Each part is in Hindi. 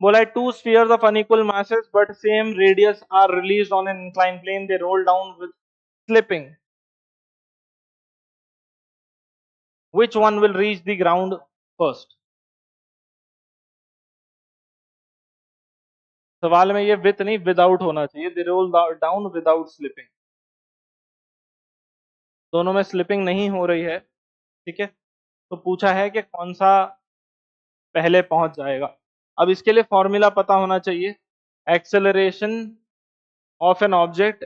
बोला है two spheres of unequal masses but same radius are released on an inclined plane. They roll down with slipping. Which one will reach the ground first? सवाल में ये with नहीं without होना चाहिए. They roll down without slipping. दोनों में स्लिपिंग नहीं हो रही है, ठीक है. तो पूछा है कि कौन सा पहले पहुंच जाएगा. अब इसके लिए फॉर्मूला पता होना चाहिए. Acceleration of an object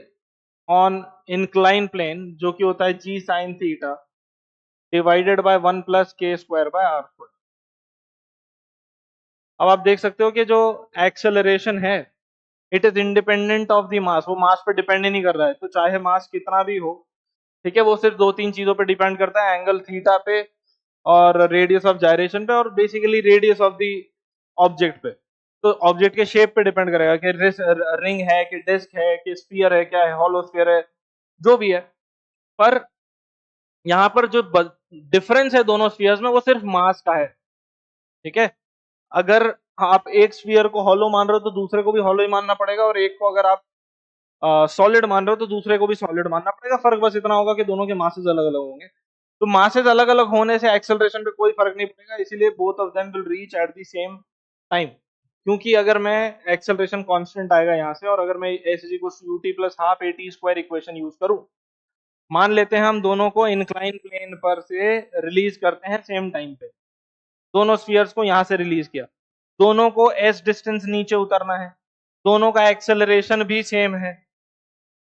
on incline plane, जो कि होता है g sin थीटा divided by 1 plus K square by R square. अब आप देख सकते हो कि जो एक्सेलरेशन है it is independent of the mass. वो मास पे डिपेंड ही नहीं कर रहा है. तो चाहे मास कितना भी हो, ठीक है, वो सिर्फ दो तीन चीजों पे डिपेंड करता है. एंगल थीटा पे और रेडियस ऑफ जायरेशन पे और basically radius of the object पे. तो ऑब्जेक्ट के शेप पे डिपेंड करेगा कि रिंग है कि डिस्क है कि स्फीयर है, क्या है, हॉलो स्फीयर है, जो भी है. पर यहाँ पर जो डिफरेंस है दोनों स्फीयर्स में वो सिर्फ मास का है, ठीक है. अगर आप एक स्फीयर को हॉलो मान रहे हो तो दूसरे को भी हॉलो ही मानना पड़ेगा, और एक को अगर आप सॉलिड मान रहे हो तो दूसरे को भी सॉलिड मानना पड़ेगा. फर्क बस इतना होगा कि दोनों के मासेस अलग अलग होंगे. तो मासेस अलग अलग होने से एक्सेलरेशन पे कोई फर्क नहीं पड़ेगा. इसीलिए both of them will reach at the same time. क्योंकि अगर मैं एक्सेलरेशन कांस्टेंट आएगा यहाँ से, और अगर मैं S is equal to ut plus half at square equation use करूं, मान लेते हैं हम दोनों को इंक्लाइन प्लेन पर से रिलीज करते हैं सेम टाइम पे. दोनों स्फीयर्स को यहां से रिलीज किया, दोनों को s डिस्टेंस नीचे उतरना है, दोनों का एक्सेलरेशन भी सेम है,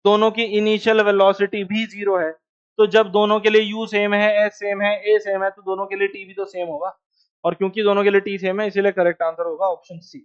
दोनों की इनिशियल वेलोसिटी भी जीरो है. तो जब दोनों के लिए u सेम है, s सेम है, a सेम है, तो दोनों के लिए t भी तो सेम होगा. और क्योंकि दोनों के लिए t सेम है, इसीलिए करेक्ट आंसर होगा ऑप्शन सी.